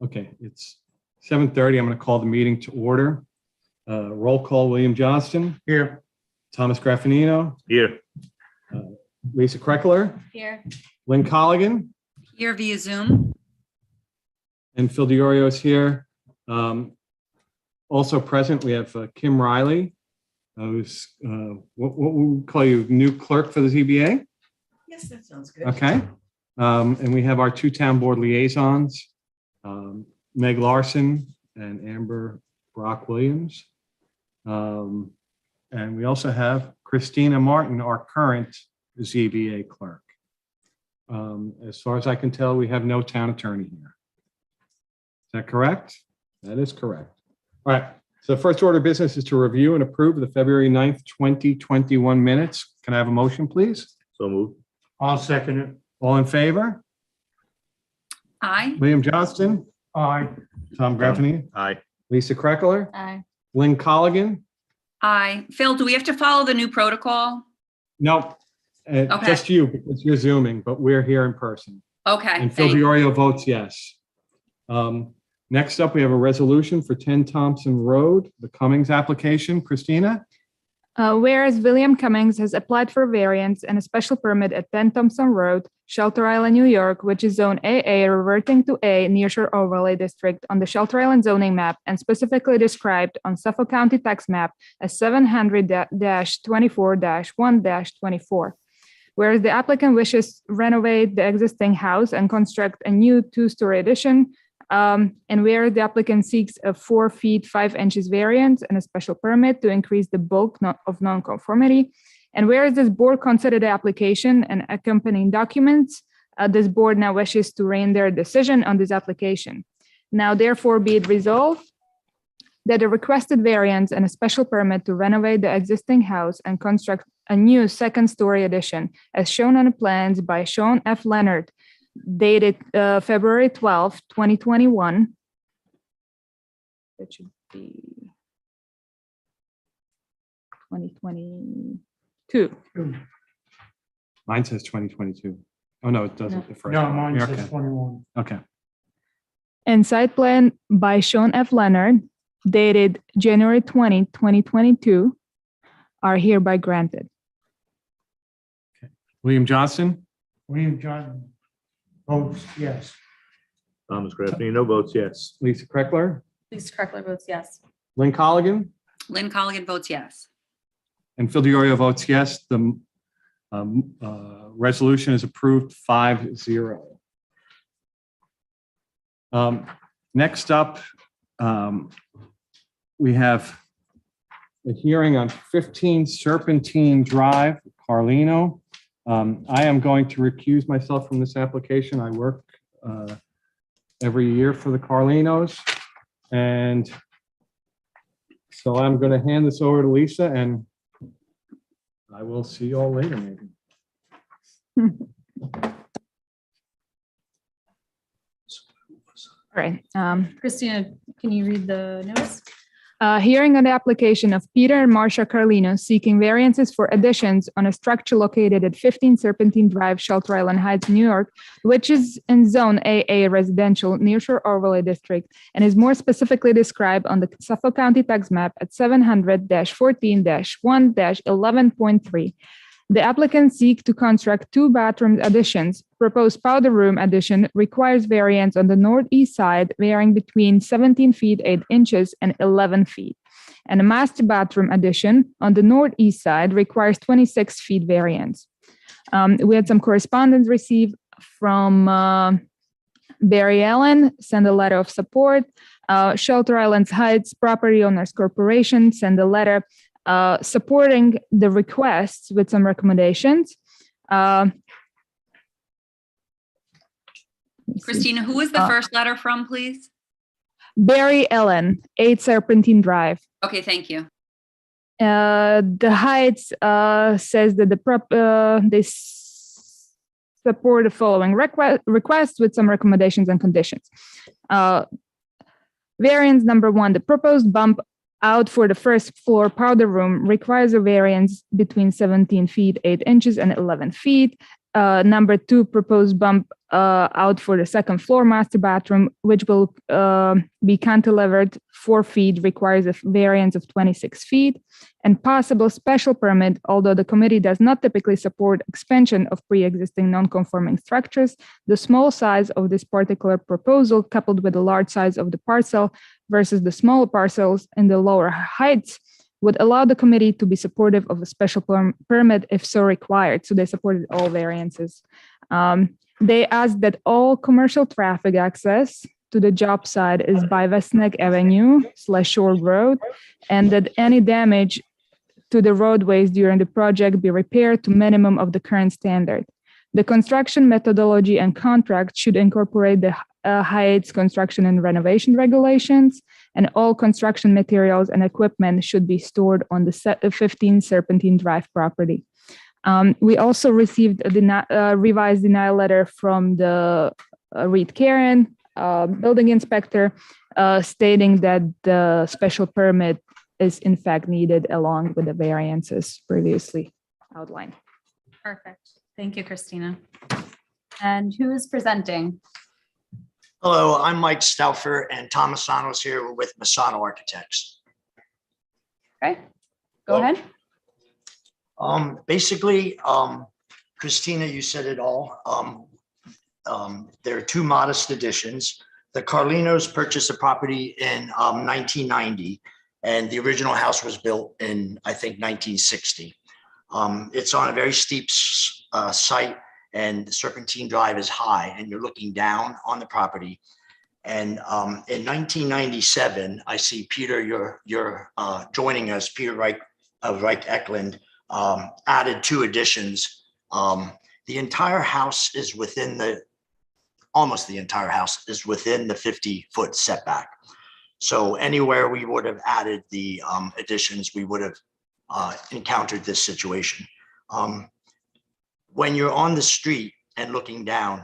Okay, it's 7:30. I'm going to call the meeting to order. Roll call, William Johnston, Here. Thomas Graffinino, Here. Lisa Kreckler, Here. Lynn Colligan, Here via Zoom. and Phil DiOrio is here. Also present, we have Kim Riley, who's, what would we call you, new clerk for the ZBA? Yes, that sounds good. Okay. And we have our two town board liaisons, Meg Larson and Amber Brock Williams. And we also have Christina Martin, our current ZBA clerk. As far as I can tell, we have no town attorney here. Is that correct? That is correct. All right. So the first order of business is to review and approve the February 9th, 2021 minutes. Can I have a motion, please? So moved. I'll second it. All in favor? Aye. William Johnston, Aye. Tom Graffinino, Aye. Lisa Kreckler, Aye. Lynn Colligan. Aye. Phil, do we have to follow the new protocol? No, Okay. just you, because you're Zooming, but we're here in person. Okay. And Phil thank- DiOrio votes yes. Next up, we have a resolution for 10 Thompson Road, the Cummings application. Christina? Whereas William Cummings has applied for variance and a special permit at 10 Thompson Road, Shelter Island, New York, which is Zone AA reverting to A Nearshore Overlay District on the Shelter Island zoning map and specifically described on Suffolk County tax map as 700-24-1-24. Whereas the applicant wishes to renovate the existing house and construct a new two-story addition, and where the applicant seeks a 4 feet 5 inches variance and a special permit to increase the bulk of nonconformity. And whereas this board considered the application and accompanying documents, this board now wishes to render decision on this application. Now therefore be it resolved that the requested variance and a special permit to renovate the existing house and construct a new second-story addition as shown on the plans by Sean F. Leonard dated February 12th, 2021. That should be 2022. Mine says 2022. Oh, no, it doesn't. No. The first No, one. mine Yeah, says okay. 21. Okay. And site plan by Sean F. Leonard dated January 20, 2022 are hereby granted. William Johnston, William John votes yes. Thomas Graffinino votes yes. Lisa Kreckler, Lisa Kreckler votes yes. Lynn Colligan, Lynn Colligan votes yes. and Phil DiOrio votes yes. The resolution is approved 5-0. Next up, we have a hearing on 15 Serpentine Drive, Carlino. I am going to recuse myself from this application. I work every year for the Carlinos. And so I'm going to hand this over to Lisa, and I will see you all later, maybe. All right. Christina, can you read the notice? Hearing on the application of Peter and Marcia Carlino seeking variances for additions on a structure located at 15 Serpentine Drive, Shelter Island Heights, New York, which is in Zone AA Residential Nearshore Overlay District and is more specifically described on the Suffolk County tax map at 700-14-1-11.3. The applicant seeks to construct 2 bathroom additions. Proposed powder room addition requires variance on the northeast side, varying between 17 feet 8 inches and 11 feet. And a master bathroom addition on the northeast side requires 26 feet variance. We had some correspondence received from Barry Allen, send a letter of support. Shelter Islands Heights Property Owners Corporation send a letter supporting the requests with some recommendations. Christina, who is the first letter from, please? Barry Allen, 8 Serpentine Drive. Okay, thank you. The Heights says that they support the following request with some recommendations and conditions. Variance number 1, the proposed bump out for the first floor powder room requires a variance between 17 feet 8 inches and 11 feet. number 2 proposed bump out for the second floor master bathroom, which will be cantilevered 4 feet, requires a variance of 26 feet, and possible special permit, although the committee does not typically support expansion of pre-existing non-conforming structures. The small size of this particular proposal, coupled with the large size of the parcel versus the smaller parcels in the lower heights, would allow the committee to be supportive of a special permit if so required. So they supported all variances. They asked that all commercial traffic access to the job site is by West Neck Avenue / Shore Road, and that any damage to the roadways during the project be repaired to minimum of the current standard. The construction methodology and contract should incorporate the Heights construction and renovation regulations, and all construction materials and equipment should be stored on the 15 Serpentine Drive property. We also received a revised denial letter from the Reed Karen building inspector stating that the special permit is in fact needed along with the variances previously outlined. Perfect. Thank you, Christina. And who is presenting? Hello, I'm Mike Stauffer, and Thomas Masanos here. We're with Masano Architects. Okay, go ahead. Basically, Christina, you said it all. There are 2 modest additions. The Carlinos purchased the property in 1990, and the original house was built in, I think, 1960. It's on a very steep site, and the Serpentine Drive is high, and you're looking down on the property. And in 1997, I see Peter, you're joining us, Peter Reich of Reich Eklund, added 2 additions. The entire house is almost the entire house is within the 50-foot setback. So anywhere we would have added the additions, we would have encountered this situation. When you're on the street and looking down,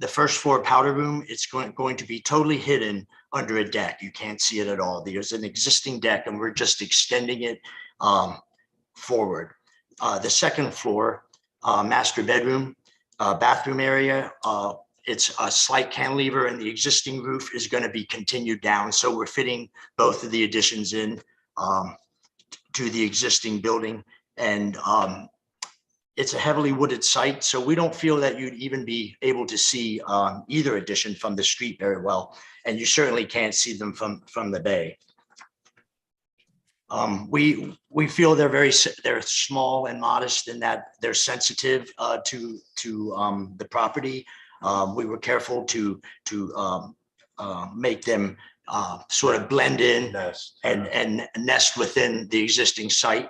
the first floor powder room, it's going to be totally hidden under a deck. You can't see it at all. There's an existing deck, and we're just extending it forward. The second floor, master bedroom, bathroom area, it's a slight cantilever, and the existing roof is going to be continued down. So we're fitting both of the additions in to the existing building. And it's a heavily wooded site, so we don't feel that you'd even be able to see either addition from the street very well. And you certainly can't see them from the bay. We feel they're small and modest in that they're sensitive to the property. We were careful to make them sort of blend in and nest within the existing site.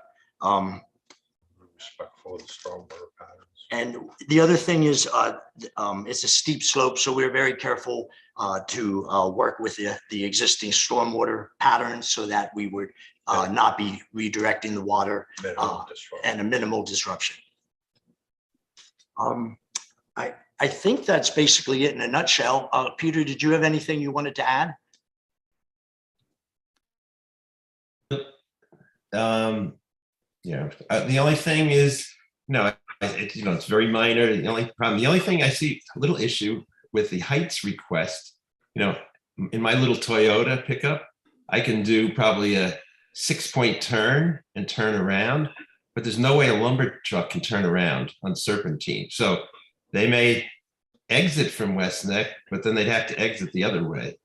Respectful of the stormwater patterns. And the other thing is it's a steep slope, so we're very careful to work with the existing stormwater patterns so that we would not be redirecting the water and a minimal disruption. I think that's basically it in a nutshell. Peter, did you have anything you wanted to add? The only thing is, it's very minor. The only thing I see a little issue with the heights request, in my little Toyota pickup, I can do probably a 6-point turn and turn around, but there's no way a lumber truck can turn around on Serpentine. So they may exit from West Neck, but then they'd have to exit the other way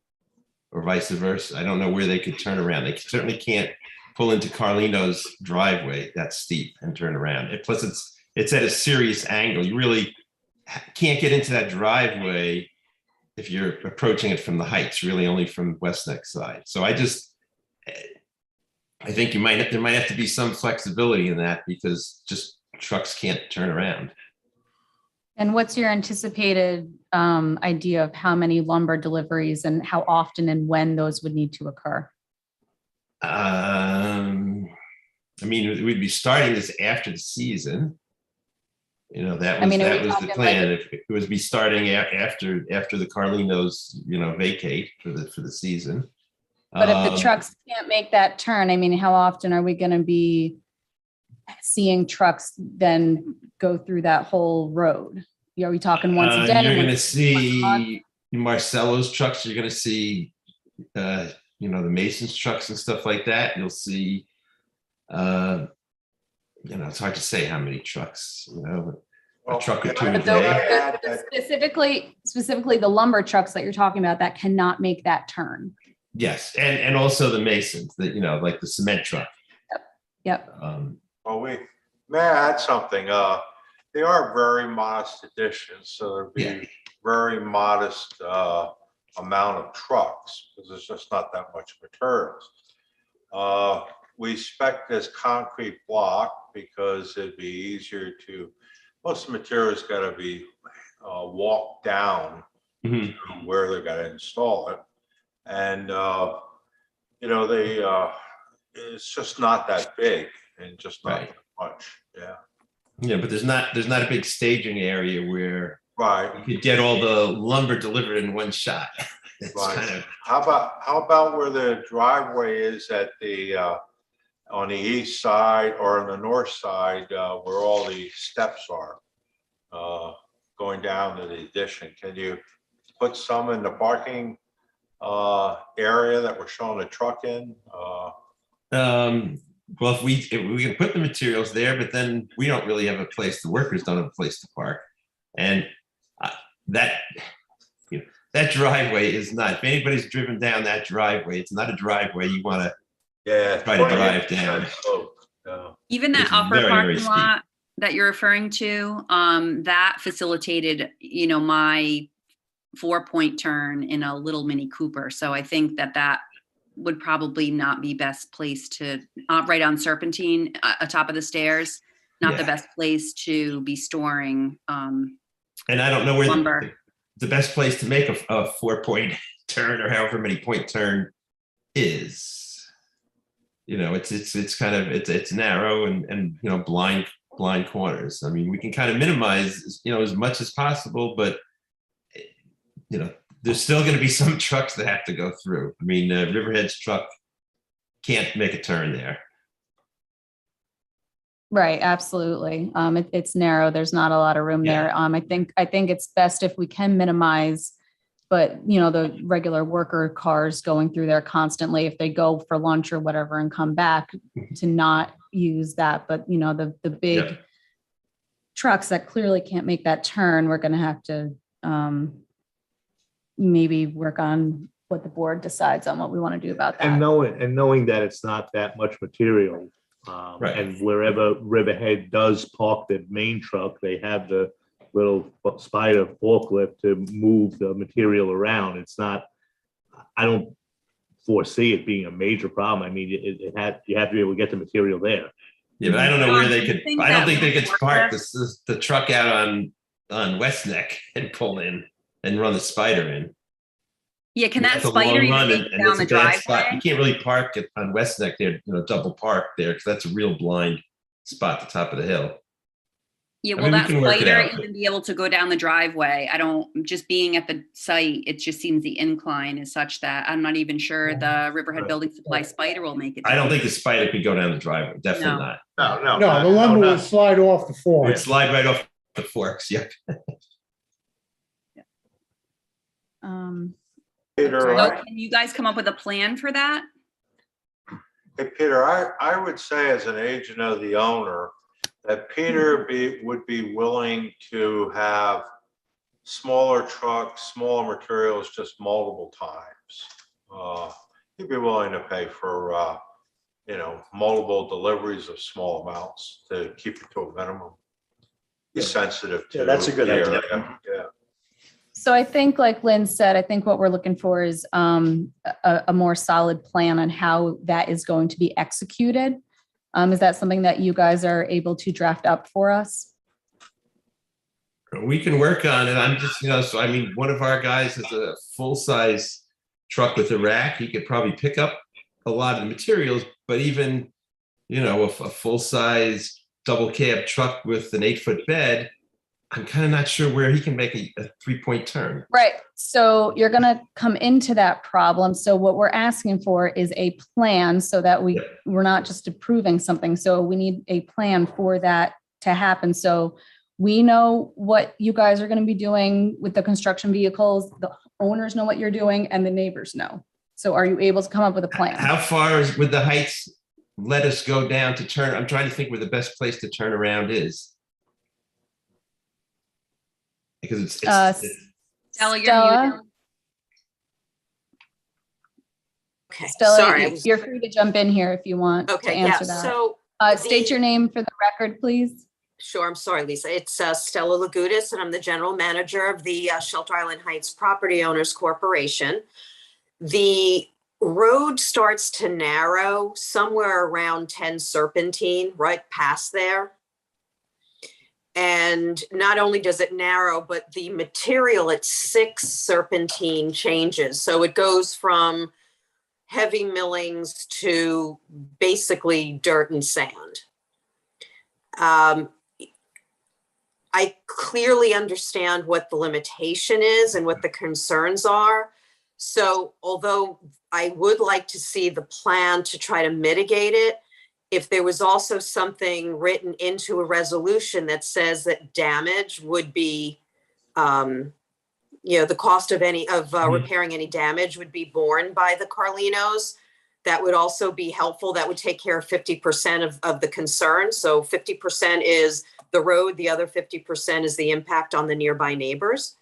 or vice versa. I don't know where they could turn around. They certainly can't pull into Carlino's driveway that steep and turn around. Plus it's at a serious angle. You really can't get into that driveway if you're approaching it from the heights, really only from West Neck side. So I think there might have to be some flexibility in that because just trucks can't turn around. And what's your anticipated idea of how many lumber deliveries and how often and when those would need to occur? We'd be starting this after the season. That was the plan. It would be starting after the Carlinos, vacate for the season. But if the trucks can't make that turn, how often are we going to be seeing trucks then go through that whole road? Are we talking once a day? You're gonna once a month? see Marcello's trucks, you're gonna see, the Mason's trucks and stuff like that. You'll see, it's hard to say how many trucks, a truck or two a But those- day. specifically the lumber trucks that you're talking about that cannot make that turn. Yes, and also the Masons, like the cement truck. Yep. Well, may I add something? They are very modest additions, so there'd Yeah. be very modest amount of trucks, because there's just not that much materials. We spec this concrete block because it'd be easier most of the material's gotta be walked down Mhm. to where they're gonna install it. And, it's just not that big and just not Right. that much, yeah. Yeah, but there's not a big staging area where Right. you could get all the lumber delivered in one shot. It's Right. kind of, How about where the driveway is at on the east side or on the north side, where all the steps are, going down to the addition? Can you put some in the parking, area that we're showing the truck in? well, if we can put the materials there, but then we don't really have a place, the workers don't have a place to park. And that driveway is not, if anybody's driven down that driveway, it's not a driveway you want to, Yeah. Try to drive down. Even that It's upper very, very parking steep. lot that you're referring to, that facilitated, my 4-point turn in a little Mini Cooper. So I think that would probably not be best place to, right on Serpentine, atop of the stairs, not the Yeah. best place to be storing, and I don't know where lumber. the best place to make a 4-point turn or however many point turn is. It's kind of, it's narrow and blind corners. I mean, we can kind of minimize, as much as possible, but there's still going to be some trucks that have to go through. I mean, Riverhead's truck can't make a turn there. Right, absolutely. It's narrow. There's not a lot of room there. I think it's best if we can minimize, but the regular worker cars going through there constantly, if they go for lunch or whatever and come back, to not use that. But the big Yeah. trucks that clearly can't make that turn, we're gonna have to maybe work on what the board decides on what we want to do about And that. knowing that it's not that much material. Right. And wherever Riverhead does park the main truck, they have the little spider forklift to move the material around. It's not, I don't foresee it being a major problem. I mean, you have to be able to get the material there. Yeah, but I don't know where they I could, think I don't that think they would could work park best. the truck out on West Neck and pull in and run the spider in. Yeah, can that That's a spider long even run, make it and down it's the a bad spot. driveway? You can't really park it on West Neck there, double park there, because that's a real blind spot at the top of the hill. Yeah, I will mean, we that can work it spider out, but- even be able to go down the driveway? I don't, just being at the site, it just seems the incline is such that I'm not even sure the Riverhead Building Supply spider will make it. I don't down. think the spider could go down the driveway, definitely No. not. No, the lumber would slide off the It floor. would slide right off the forks, yeah. Peter, So can you guys come up with a plan for that? Hey, Peter, I would say as an agent of the owner, that Peter would be willing to have smaller trucks, smaller materials, just multiple times. He'd be willing to pay for, multiple deliveries of small amounts to keep it to a minimum. He's sensitive to. Yeah, that's a good the idea. area, Yeah. So I think, like Lynn said, I think what we're looking for is a more solid plan on how that is going to be executed. Is that something that you guys are able to draft up for us? We can work on it. I'm just, so I mean, one of our guys has a full-size truck with a rack. He could probably pick up a lot of the materials, but even, a full-size double cab truck with an 8-foot bed I'm kind of not sure where he can make a 3-point turn. Right. So you're going to come into that problem. So what we're asking for is a plan so that we're not just approving something. So we need a plan for that to happen. So we know what you guys are going to be doing with the construction vehicles. The owners know what you're doing and the neighbors know. So are you able to come up with a plan? How far is with the heights? Let us go down to turn. I'm trying to think where the best place to turn around is. Because it's Stella, you're Stella? muted. Okay, Stella, sorry. you're free to jump in here if you want to Okay, yeah, answer that. so. State your name for the record, please. Sure, I'm sorry, Lisa. It's Stella Lagutis, and I'm the general manager of the Shelter Island Heights Property Owners Corporation. The road starts to narrow somewhere around 10 Serpentine, right past there. And not only does it narrow, but the material at 6 Serpentine changes. So it goes from heavy millings to basically dirt and sand. I clearly understand what the limitation is and what the concerns are. So although I would like to see the plan to try to mitigate it, if there was also something written into a resolution that says that damage would be, the cost of repairing any damage would be borne by the Carlinos, that would also be helpful. That would take care of 50% of the concern. So 50% is the road, the other 50% is the impact on the nearby neighbors.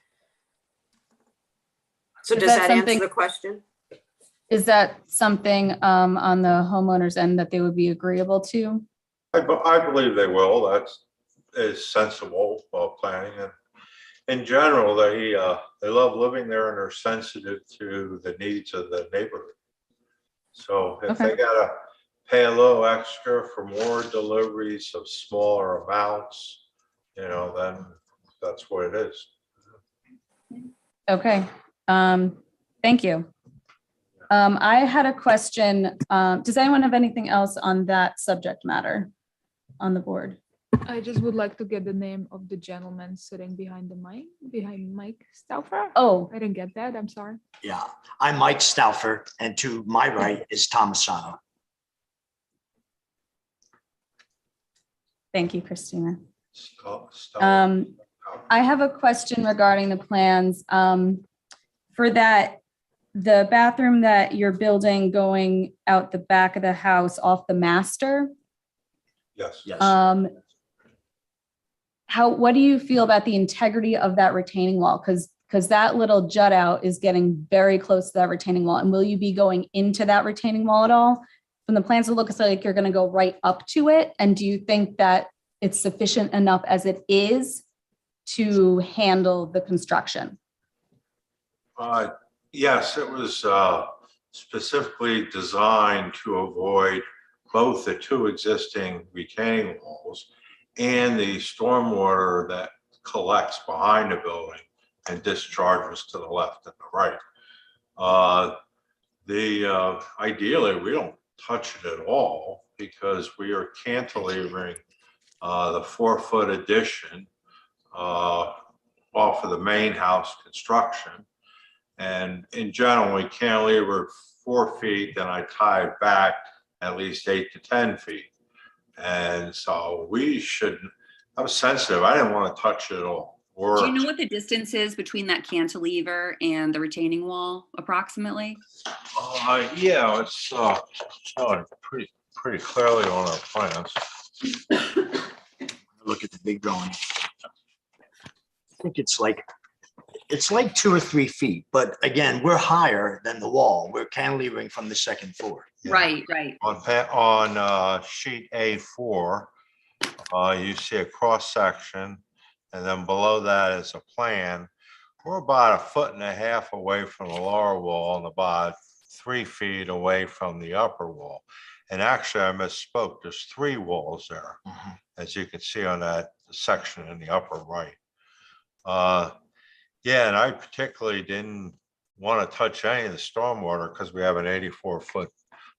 So does that answer the question? Is that something on the homeowner's end that they would be agreeable to? I believe they will. Is sensible planning, and in general, they love living there and are sensitive to the needs of the neighborhood. So if they gotta pay a little extra for more deliveries of smaller amounts, then that's what it is. Okay, thank you. I had a question. Does anyone have anything else on that subject matter on the board? I just would like to get the name of the gentleman sitting behind Mike Stauffer. Oh, I didn't get that. I'm sorry. Yeah, I'm Mike Stauffer, and to my right is Thomasano. thank you, Christina. Stop. I have a question regarding the plans. For that, the bathroom that you're building going out the back of the house off the master, Yes. Yes. what do you feel about the integrity of that retaining wall? Because that little jut out is getting very close to that retaining wall. And will you be going into that retaining wall at all? From the plans, it looks like you're going to go right up to it. And do you think that it's sufficient enough as it is to handle the construction? Yes, it was specifically designed to avoid both the 2 existing retaining walls and the stormwater that collects behind the building and discharges to the left and the right. Ideally, we don't touch it at all because we are cantilevering the 4-foot addition off of the main house construction. And in general, we cantilever 4 feet, then I tie it back at least 8 to 10 feet. And so I was sensitive. I didn't want to touch it at all. Do you know what the distance is between that cantilever and the retaining wall approximately? Yeah, it's showing pretty clearly on our plans. Look at the big drawing. I think it's like 2 or 3 feet, but again, we're higher than the wall. We're cantilevering from the 2nd floor. Yeah. Right. On sheet A4, you see a cross section, and then below that is a plan. We're about 1.5 feet away from the lower wall and about 3 feet away from the upper wall. And actually, I misspoke. There's 3 walls there, as you can see on that section in the upper right. Yeah, and I particularly didn't want to touch any of the stormwater because we have an 84-foot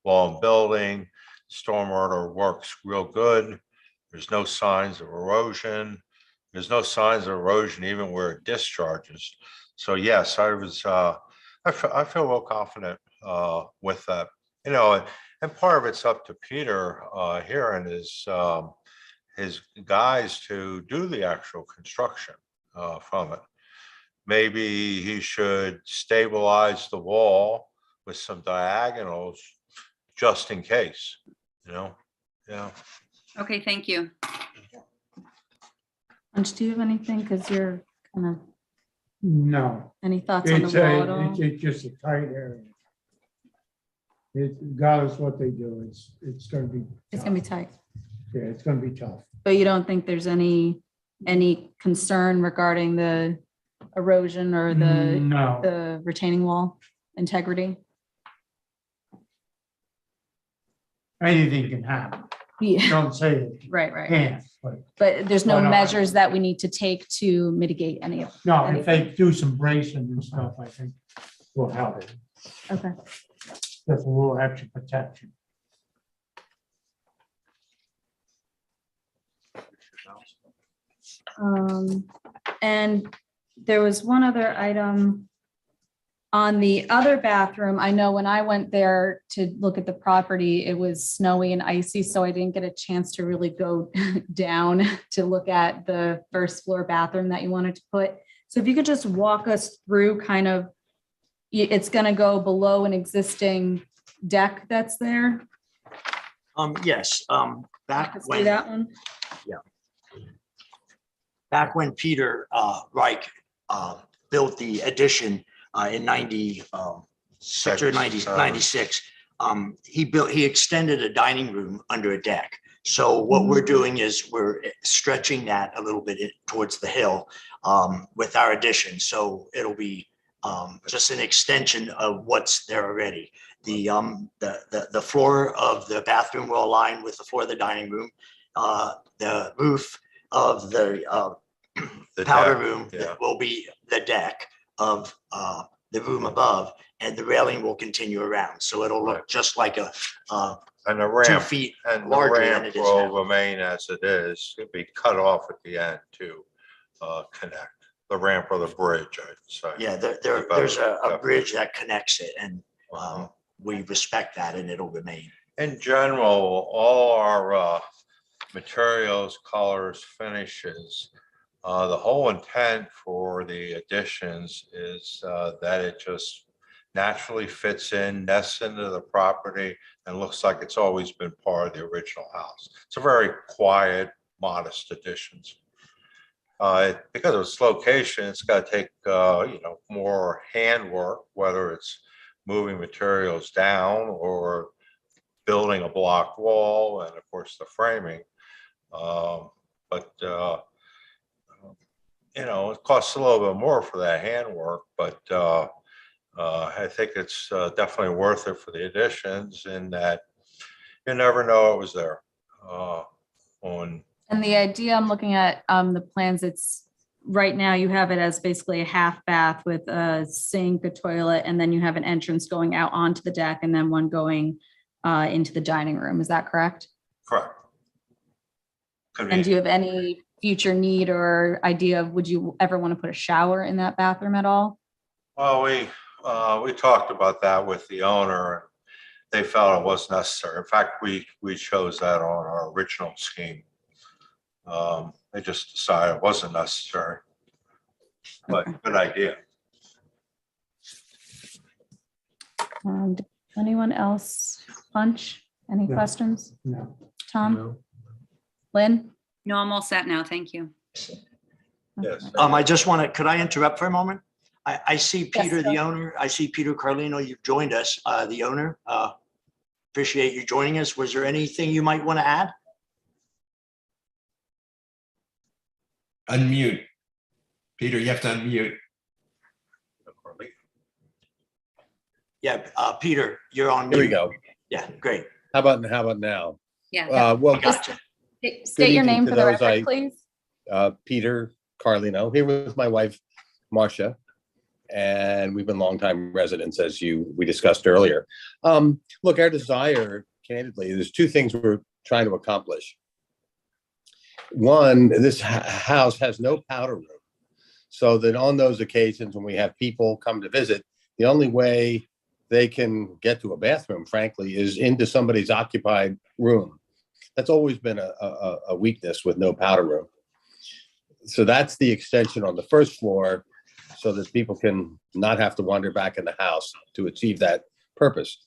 long building. Stormwater works real good. There's no signs of erosion. There's no signs of erosion even where it discharges. So yes, I feel real confident with that. You know, and part of it's up to Peter here and his guys to do the actual construction from it. Maybe he should stabilize the wall with some diagonals just in case, you know? Yeah. Okay, thank you. Punch, do you have anything? Because you're kind of, No, any thoughts on the it's wall at all? it's just a tight area. Regardless what they do, it's gonna be. It's gonna be tight. Yeah, it's gonna be tough. But you don't think there's any concern regarding the erosion or No, the retaining wall integrity? anything can happen. Yeah, Don't say it right, right. can't, but But there's no Why not? measures that we need to take to mitigate any of, no, if they do some bracing and stuff, I think will help it. okay. Just a little extra protection. And there was one other item on the other bathroom. I know when I went there to look at the property, it was snowy and icy, so I didn't get a chance to really go down to look at the first floor bathroom that you wanted to put. So if you could just walk us through kind of, it's gonna go below an existing deck that's there. Yes, back Let's do when. that one. Back when Peter Reich built the addition in 96 or 96, he extended a dining room under a deck. So what we're doing is we're stretching that a little bit towards the hill with our addition. So it'll be just an extension of what's there already. The floor of the bathroom will align with the floor of the dining room. The roof of the powder deck, room yeah. will be the deck of the room above, and the railing will continue around. So it'll look Right. just like a And the 2 ramp, feet and the larger than ramp it is will now. remain as it is. It'll be cut off at the end to connect the ramp or the bridge, I'd say. Yeah, there's a bridge that connects it, and we respect that, and it'll remain. In general, all our materials, colors, finishes, the whole intent for the additions is that it just naturally fits in, nests into the property, and looks like it's always been part of the original house. It's a very quiet, modest additions. Because of its location, it's got to take more handwork, whether it's moving materials down or building a block wall, and of course the framing. It costs a little bit more for that handwork, but I think it's definitely worth it for the additions in that you never know it was there. And the idea I'm looking at, the plans, it's right now you have it as basically a half bath with a sink, a toilet, and then you have an entrance going out onto the deck and then one going into the dining room. Is that correct? Correct. And do you have any future need or idea of, would you ever want to put a shower in that bathroom at all? Well, we talked about that with the owner, and they felt it was necessary. In fact, we chose that on our original scheme. They just decided it wasn't necessary, but Okay. good idea. Anyone else? Punch? Any No. questions? No. Tom? Lynn? No, I'm all set now. Thank you. Yes. I just want to, could I interrupt for a moment? I see Peter, Yes, the sir. owner. I see Peter Carlino, you've joined us, the owner. Appreciate you joining us. Was there anything you might want to add? Unmute. Peter, you have to unmute. Yeah, Peter, you're on Here we mute. go. Yeah, great. How about now? Yeah. Well, Gotcha. State your evening name to for the those record, please. Peter Carlino, here with my wife, Marcia, and we've been longtime residents, as we discussed earlier. Look, our desire, candidly, there's two things we're trying to accomplish. One, this house has no powder room. So that on those occasions when we have people come to visit, the only way they can get to a bathroom, frankly, is into somebody's occupied room. That's always been a weakness with no powder room. So that's the extension on the first floor so that people can not have to wander back in the house to achieve that purpose.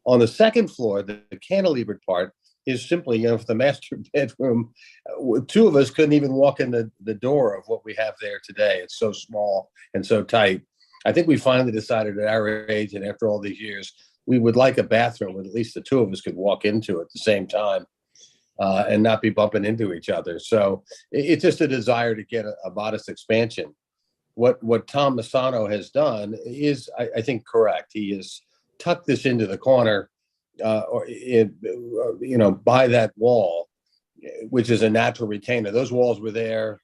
On the second floor, the cantilevered part is simply, for the master bedroom, two of us couldn't even walk in the door of what we have there today. It's so small and so tight. I think we finally decided at our age and after all these years, we would like a bathroom where at least the two of us could walk into at the same time and not be bumping into each other. So it's just a desire to get a modest expansion. What Tom Masano has done is, I think, correct. He has tucked this into the corner by that wall, which is a natural retainer. Those walls were there,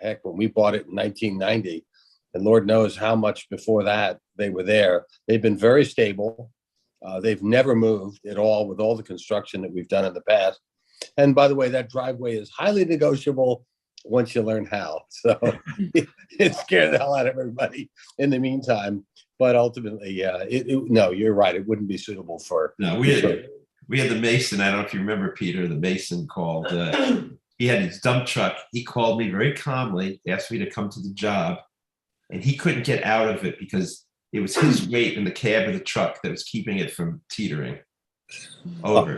heck, when we bought it in 1990, and Lord knows how much before that they were there. They've been very stable. They've never moved at all with all the construction that we've done in the past. And by the way, that driveway is highly negotiable once you learn how. So it scared the hell out of everybody in the meantime. But ultimately, no, you're right. It wouldn't be suitable for. No, we had the mason. I don't know if you remember, Peter. The mason called. He had his dump truck. He called me very calmly, asked me to come to the job, and he couldn't get out of it because it was his weight in the cab of the truck that was keeping it from teetering over.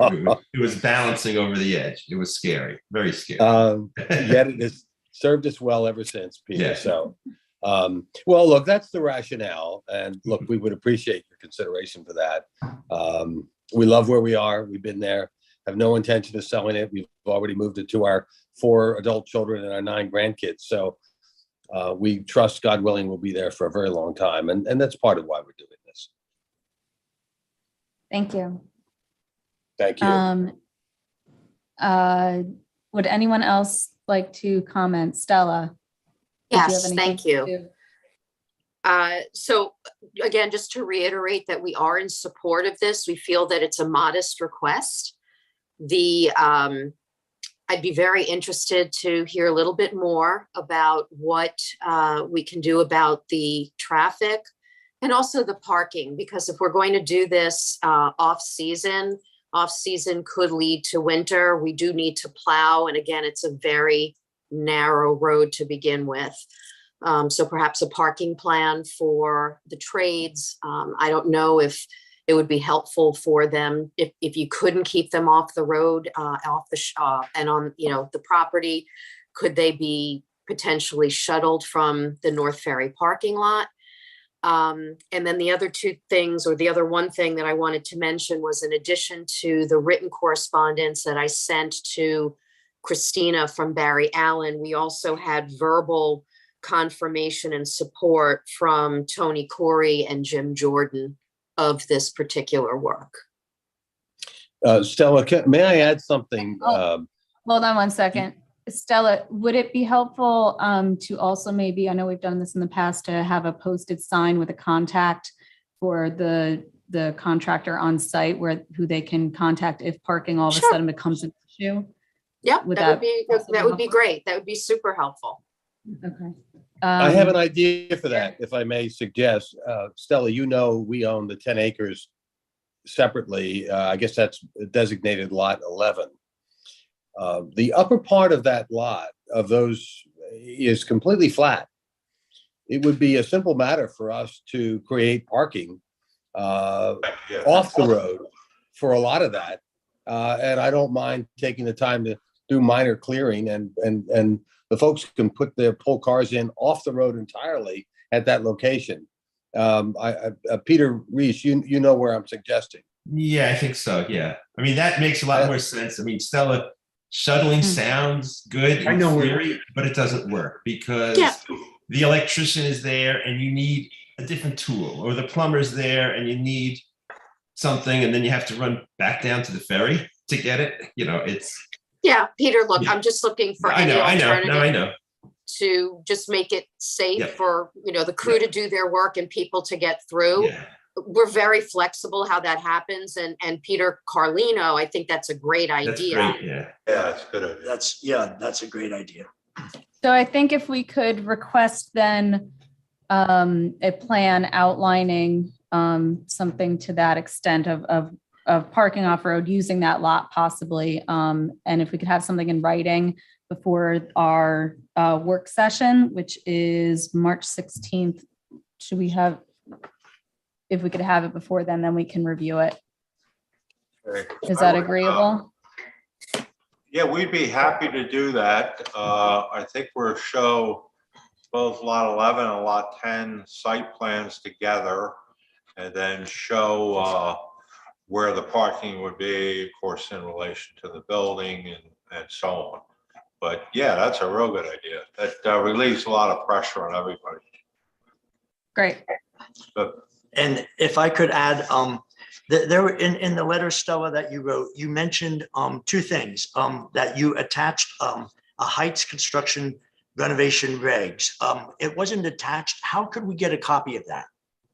It was balancing over the edge. It was scary, very scary. Yet it has served us well ever since, Peter. Yeah. So. Well, look, that's the rationale. And look, we would appreciate your consideration for that. We love where we are. We've been there, have no intention of selling it. We've already moved it to our 4 adult children and our 9 grandkids. So we trust, God willing, we'll be there for a very long time. And that's part of why we're doing this. Thank you. Thank you. Would anyone else like to comment? Stella? Yes, thank you. So again, just to reiterate that we are in support of this, we feel that it's a modest request. I'd be very interested to hear a little bit more about what we can do about the traffic and also the parking, because if we're going to do this off-season could lead to winter. We do need to plow. And again, it's a very narrow road to begin with. So perhaps a parking plan for the trades. I don't know if it would be helpful for them if you couldn't keep them off the road, and on the property. Could they be potentially shuttled from the North Ferry parking lot? And then the other 2 things, or the other one thing that I wanted to mention was, in addition to the written correspondence that I sent to Christina from Barry Allen, we also had verbal confirmation and support from Tony Corey and Jim Jordan of this particular work. Stella, may I add something? Hold on one second. Stella, would it be helpful to also maybe, I know we've done this in the past, to have a posted sign with a contact for the contractor on site who they can contact if parking all of a sudden becomes an issue? Yeah, that would be great. That would be super helpful. Okay. I have an idea for that, if I may suggest. Stella, we own the 10 acres separately. I guess that's designated lot 11. The upper part of that lot of those is completely flat. It would be a simple matter for us to create parking off the road for a lot of that. And I don't mind taking the time to do minor clearing, and the folks can pull cars in off the road entirely at that location. Peter Reese, you know where I'm suggesting. Yeah, I think so. Yeah. I mean, that makes a lot more sense. I mean, Stella, shuttling sounds good in theory, but it doesn't work because the electrician is there and you need a different tool, or the plumber's there and you need something, and then you have to run back down to the ferry to get it. Yeah, Peter, look, I'm just looking for any alternative. I know. To just make it safe for, the crew to do their work and people to get through. Yeah. we're very flexible how that happens. And Peter Carlino, I think that's a great That's idea. great, yeah. Yeah, it's a good. Idea. That's a great idea. So I think if we could request then a plan outlining something to that extent of parking off-road, using that lot possibly. And if we could have something in writing before our work session, which is March 16th. Should we have, if we could have it before then we can review it. Okay. Is that agreeable? Yeah, we'd be happy to do that. I think we'll show both lot 11 and lot 10 site plans together and then show where the parking would be, of course, in relation to the building and so on. But yeah, that's a real good idea. That relieves a lot of pressure on everybody. Great. But And if I could add, there were in the letter, Stella, that you wrote, you mentioned two things, that you attached a Heights construction renovation regs. It wasn't attached. How could we get a copy of that?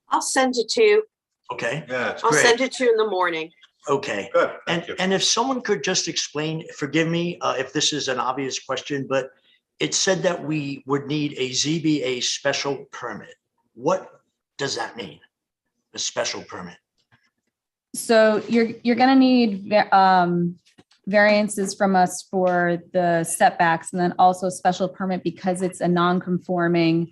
I'll send it to you. Okay, yeah, it's I'll great. send it to you in the morning. okay. Good. And, Thank you. and if someone could just explain, forgive me if this is an obvious question, but it said that we would need a ZBA special permit. What does that mean? A special permit? So you're gonna need variances from us for the setbacks and then also special permit because it's a non-conforming.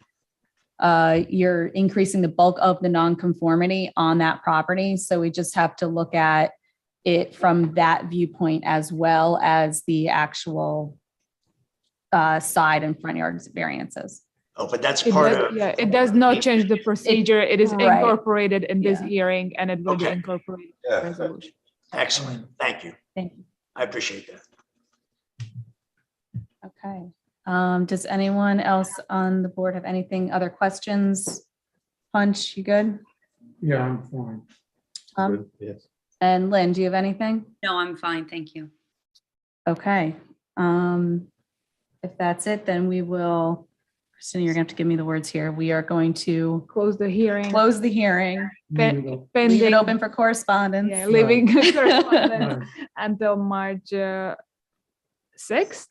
You're increasing the bulk of the non-conformity on that property. So we just have to look at it from that viewpoint as well as the actual side and front yard variances. Oh, but that's It part does, of, yeah, it does not change the procedure. It is Right. incorporated in this Yeah. hearing and it will be Okay. incorporated in Yeah. the resolution. excellent. Thank you. Thank you. I appreciate that. Okay. Does anyone else on the board have anything, other questions? Punch, you good? Yeah, I'm fine. Good, yes. And Lynn, do you have anything? No, I'm fine. Thank you. Okay. If that's it, then we will, Christina, you're gonna have to give me the words here. We are going to Close the hearing. close the hearing, Leave it leave it Pending, open for correspondence. yeah, leaving correspondence up. until March 6th.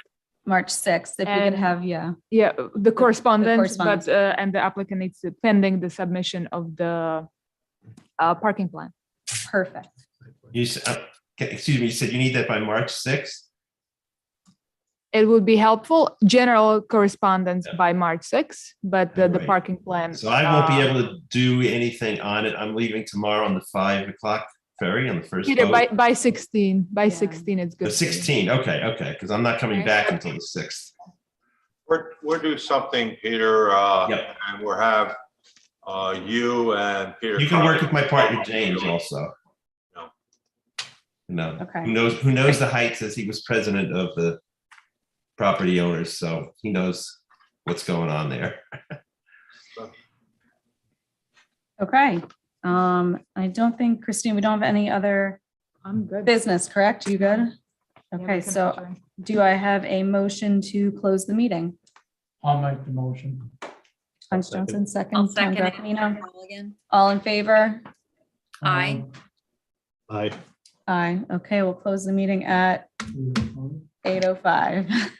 March 6th, if we could And- have, yeah. Yeah, the correspondence, correspondence. but, and the applicant needs to pending the submission of the parking plan. Perfect. You, excuse me, you said you need that by March 6th? It would be helpful, general correspondence Yeah. by March 6th, but the Right. parking plan. So I won't be able to do anything on it. I'm leaving tomorrow on the 5 o'clock ferry on the first Peter, boat. by 16, by Yeah. 16, it's good. The for you. 16, okay, because I'm not coming Okay. back until the 6th. We'll do something, Peter, Yep. and we'll have you and Peter. You can work with my partner James also. No. No, Okay. who knows the Heights as he was president of the property owners, so he knows what's going on there. Okay. I don't think, Christine, we don't have any other I'm good. business, correct? You good? Yeah, we Okay, can so adjourn. do I have a motion to close the meeting? I'll make the motion. Punch Johnson, I'll second. Tom second it. Greco. Again. All in favor? Aye. Aye. Aye. Okay, we'll close the meeting at 8:05.